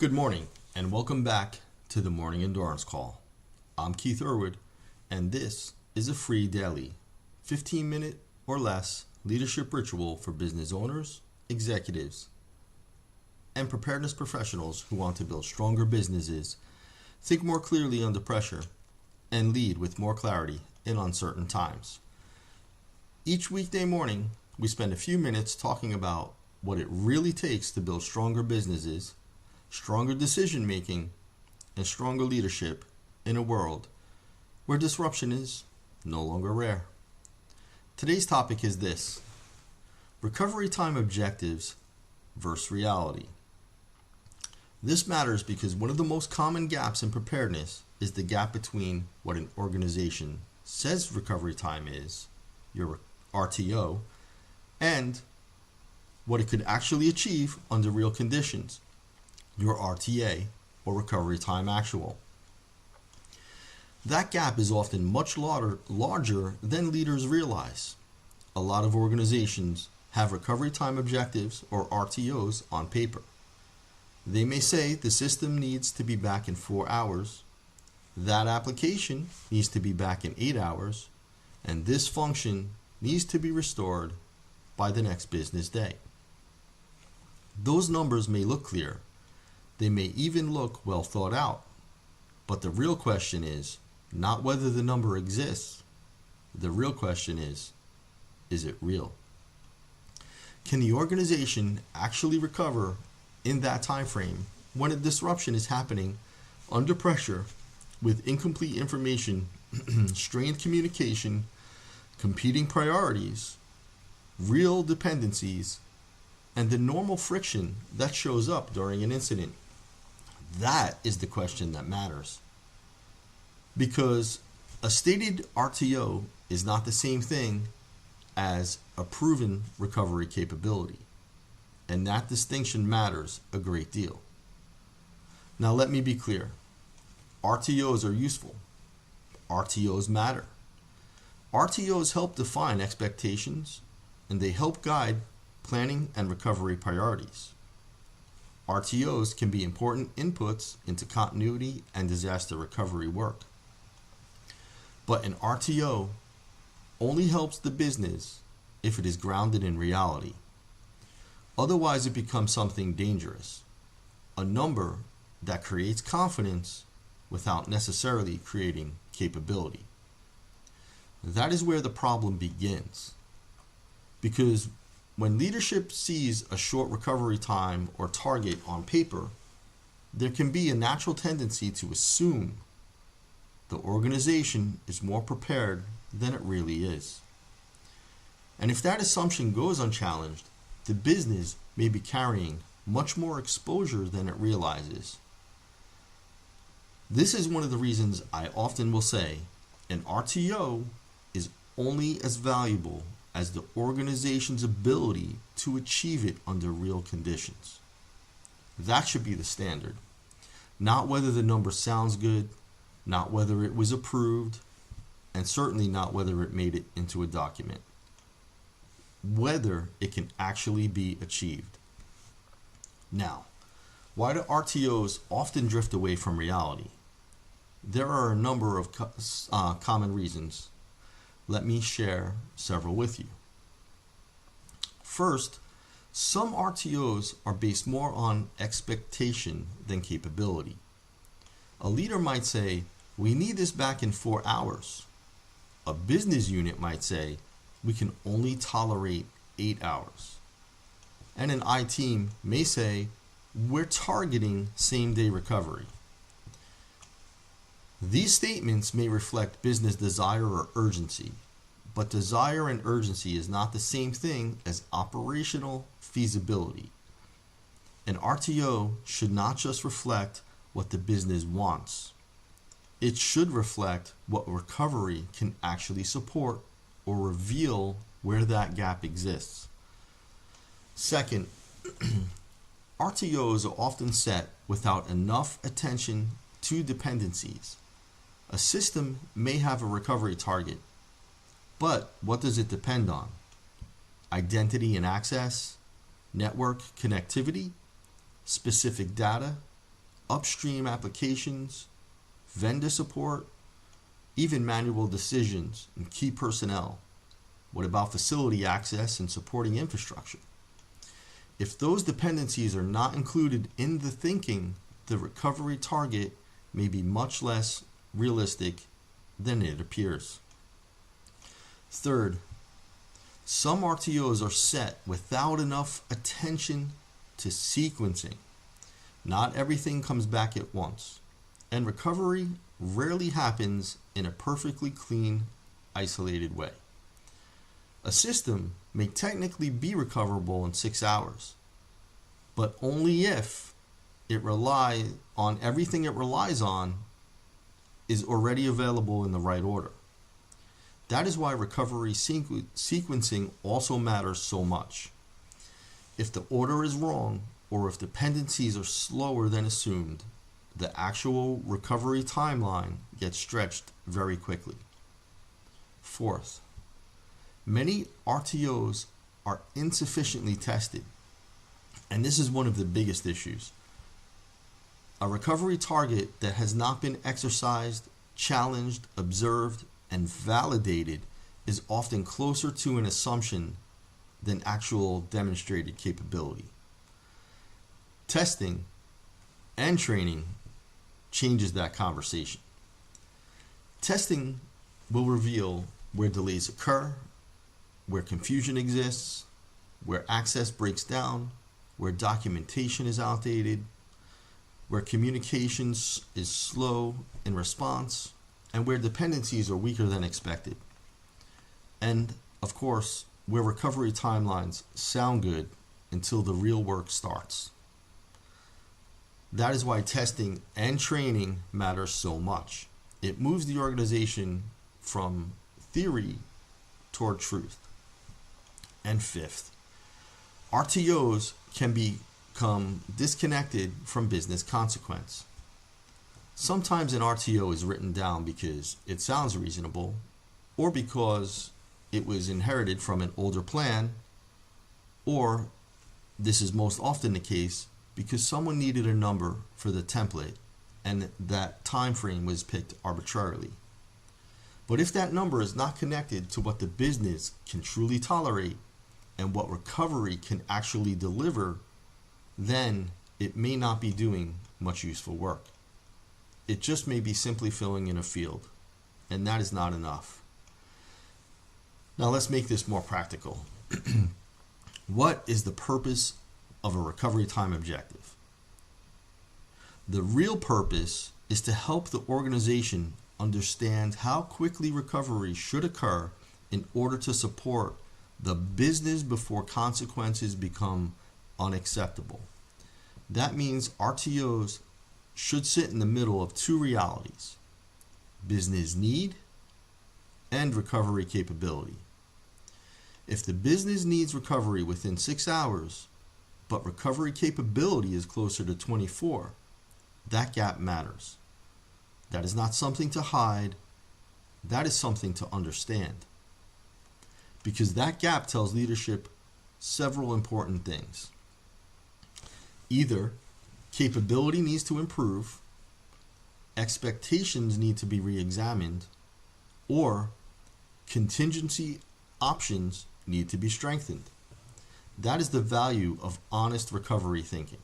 Good morning, and welcome back to the Morning Endurance Call. I'm Keith Erwood, and this is a free daily, 15-minute or less leadership ritual for business owners, executives, and preparedness professionals who want to build stronger businesses, think more clearly under pressure, and lead with more clarity in uncertain times. Each weekday morning, we spend a few minutes talking about what it really takes to build stronger businesses, stronger decision making, and stronger leadership in a world where disruption is no longer rare. Today's topic is this: recovery time objectives versus reality. This matters because one of the most common gaps in preparedness is the gap between what an organization says recovery time is, your RTO, and what it could actually achieve under real conditions, your RTA, or recovery time actual. That gap is often much larger than leaders realize. A lot of organizations have recovery time objectives, or RTOs, on paper. They may say the system needs to be back in 4 hours, that application needs to be back in 8 hours, and this function needs to be restored by the next business day. Those numbers may look clear. They may even look well thought out. But the real question is not whether the number exists. The real question is it real? Can the organization actually recover in that time frame when a disruption is happening under pressure with incomplete information, strained communication, competing priorities, real dependencies, and the normal friction that shows up during an incident? That is the question that matters. Because a stated RTO is not the same thing as a proven recovery capability. And that distinction matters a great deal. Now let me be clear. RTOs are useful. RTOs matter. RTOs help define expectations, and they help guide planning and recovery priorities. RTOs can be important inputs into continuity and disaster recovery work. But an RTO only helps the business if it is grounded in reality. Otherwise, it becomes something dangerous, a number that creates confidence without necessarily creating capability. That is where the problem begins. Because when leadership sees a short recovery time or target on paper, there can be a natural tendency to assume the organization is more prepared than it really is. And if that assumption goes unchallenged, the business may be carrying much more exposure than it realizes. This is one of the reasons I often will say an RTO is only as valuable as the organization's ability to achieve it under real conditions. That should be the standard. Not whether the number sounds good, not whether it was approved, and certainly not whether it made it into a document. Whether it can actually be achieved. Now, why do RTOs often drift away from reality? There are a number of common reasons. Let me share several with you. First, some RTOs are based more on expectation than capability. A leader might say, "We need this back in 4 hours." A business unit might say, "We can only tolerate 8 hours." And an I team may say, "We're targeting same-day recovery." These statements may reflect business desire or urgency, but desire and urgency is not the same thing as operational feasibility. An RTO should not just reflect what the business wants. It should reflect what recovery can actually support or reveal where that gap exists. Second, RTOs are often set without enough attention to dependencies. A system may have a recovery target, but what does it depend on? Identity and access, network connectivity, specific data, upstream applications, vendor support, even manual decisions and key personnel? What about facility access and supporting infrastructure? If those dependencies are not included in the thinking, the recovery target may be much less realistic than it appears. Third, some RTOs are set without enough attention to sequencing. Not everything comes back at once, and recovery rarely happens in a perfectly clean, isolated way. A system may technically be recoverable in 6 hours, but only if everything it relies on is already available in the right order. That is why recovery sequencing also matters so much. If the order is wrong, or if dependencies are slower than assumed, the actual recovery timeline gets stretched very quickly. Fourth, many RTOs are insufficiently tested, and this is one of the biggest issues. A recovery target that has not been exercised, challenged, observed, and validated is often closer to an assumption than actual demonstrated capability. Testing and training changes that conversation. Testing will reveal where delays occur, where confusion exists, where access breaks down, where documentation is outdated, where communications is slow in response, and where dependencies are weaker than expected. And, of course, where recovery timelines sound good until the real work starts. That is why testing and training matters so much. It moves the organization from theory toward truth. And fifth, RTOs can become disconnected from business consequence. Sometimes an RTO is written down because it sounds reasonable, or because it was inherited from an older plan, or, this is most often the case, because someone needed a number for the template and that time frame was picked arbitrarily. But if that number is not connected to what the business can truly tolerate and what recovery can actually deliver, then it may not be doing much useful work. It just may be simply filling in a field, and that is not enough. Now let's make this more practical. What is the purpose of a recovery time objective? The real purpose is to help the organization understand how quickly recovery should occur in order to support the business before consequences become unacceptable. That means RTOs should sit in the middle of two realities: business need and recovery capability. If the business needs recovery within 6 hours, but recovery capability is closer to 24, that gap matters. That is not something to hide. That is something to understand. Because that gap tells leadership several important things. Either capability needs to improve, expectations need to be re-examined, or contingency options need to be strengthened. That is the value of honest recovery thinking.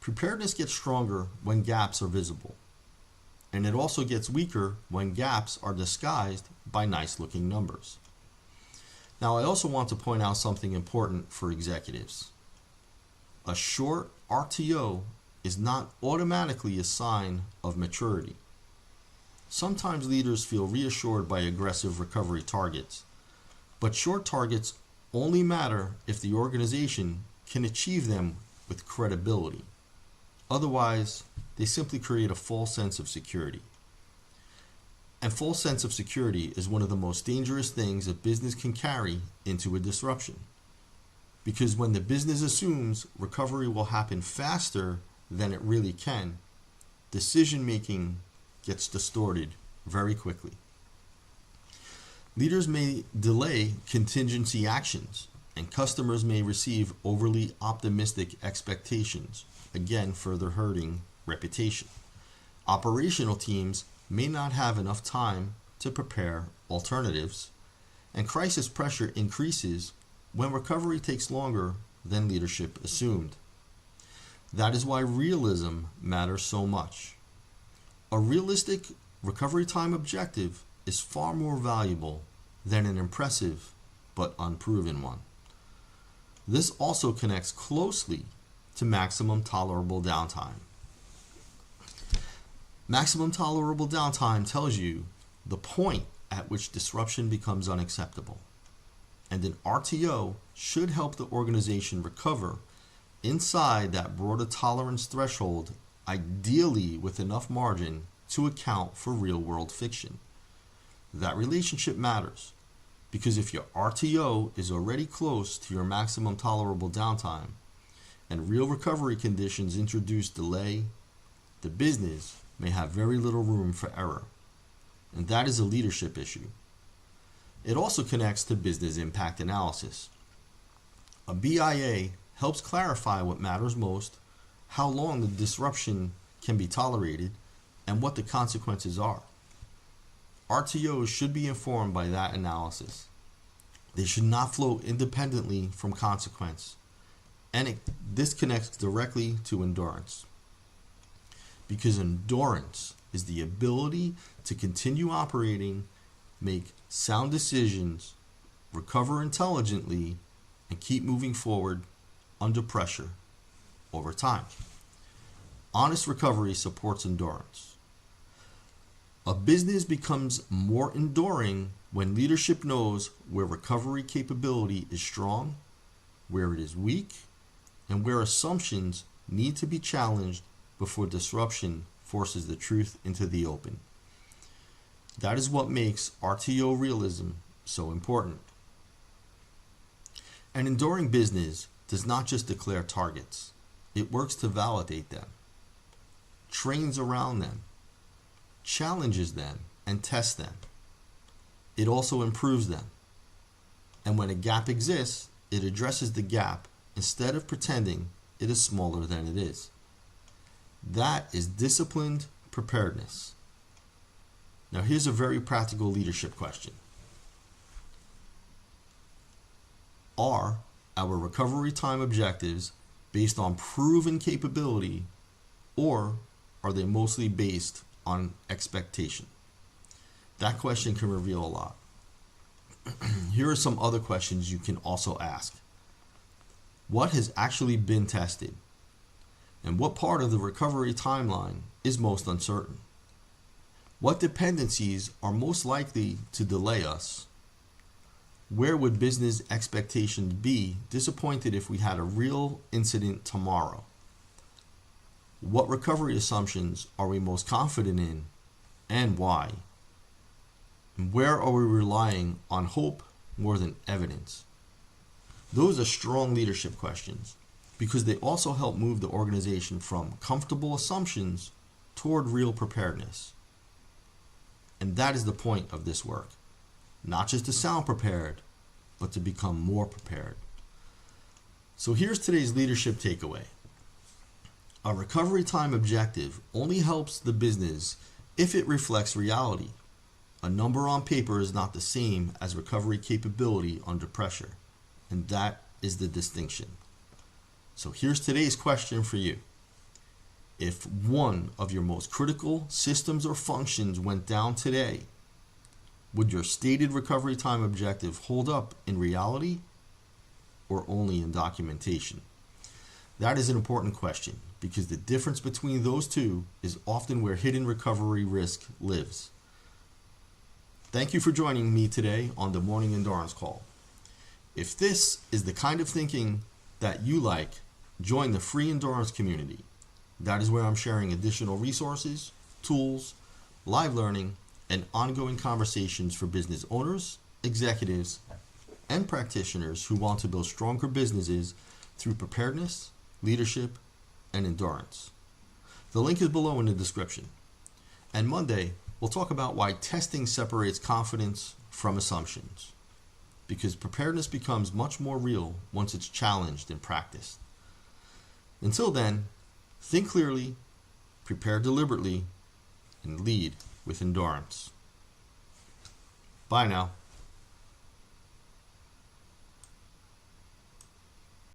Preparedness gets stronger when gaps are visible, and it also gets weaker when gaps are disguised by nice-looking numbers. Now, I also want to point out something important for executives. A short RTO is not automatically a sign of maturity. Sometimes leaders feel reassured by aggressive recovery targets, but short targets only matter if the organization can achieve them with credibility. Otherwise, they simply create a false sense of security. And false sense of security is one of the most dangerous things a business can carry into a disruption. Because when the business assumes recovery will happen faster than it really can, decision making gets distorted very quickly. Leaders may delay contingency actions, and customers may receive overly optimistic expectations again further hurting reputation. Operational teams may not have enough time to prepare alternatives, and crisis pressure increases when recovery takes longer than leadership assumed. That is why realism matters so much. A realistic recovery time objective is far more valuable than an impressive but unproven one. This also connects closely to maximum tolerable downtime. Maximum tolerable downtime tells you the point at which disruption becomes unacceptable, and an RTO should help the organization recover inside that broader tolerance threshold, ideally with enough margin to account for real-world fiction. That relationship matters, because if your RTO is already close to your maximum tolerable downtime and real recovery conditions introduce delay, the business may have very little room for error, and that is a leadership issue. It also connects to business impact analysis. A BIA helps clarify what matters most, how long the disruption can be tolerated, and what the consequences are. RTOs should be informed by that analysis. They should not flow independently from consequence, and this connects directly to endurance. Because endurance is the ability to continue operating, make sound decisions, recover intelligently, and keep moving forward under pressure over time. Honest recovery supports endurance. A business becomes more enduring when leadership knows where recovery capability is strong, where it is weak, and where assumptions need to be challenged before disruption forces the truth into the open. That is what makes RTO realism so important. An enduring business does not just declare targets. It works to validate them, trains around them, challenges them, and tests them. It also improves them. And when a gap exists, it addresses the gap instead of pretending it is smaller than it is. That is disciplined preparedness. Now here's a very practical leadership question. Are our recovery time objectives based on proven capability, or are they mostly based on expectation? That question can reveal a lot. Here are some other questions you can also ask. What has actually been tested? And what part of the recovery timeline is most uncertain? What dependencies are most likely to delay us? Where would business expectations be disappointed if we had a real incident tomorrow? What recovery assumptions are we most confident in, and why? And where are we relying on hope more than evidence? Those are strong leadership questions, because they also help move the organization from comfortable assumptions toward real preparedness. And that is the point of this work. Not just to sound prepared, but to become more prepared. So here's today's leadership takeaway. A recovery time objective only helps the business if it reflects reality. A number on paper is not the same as recovery capability under pressure, and that is the distinction. So here's today's question for you. If one of your most critical systems or functions went down today, would your stated recovery time objective hold up in reality or only in documentation? That is an important question, because the difference between those two is often where hidden recovery risk lives. Thank you for joining me today on the Morning Endurance Call. If this is the kind of thinking that you like, join the free endurance community. That is where I'm sharing additional resources, tools, live learning, and ongoing conversations for business owners, executives, and practitioners who want to build stronger businesses through preparedness, leadership, and endurance. The link is below in the description. And Monday, we'll talk about why testing separates confidence from assumptions, because preparedness becomes much more real once it's challenged and practiced. Until then, Think clearly, prepare deliberately, and lead with endurance. Bye now.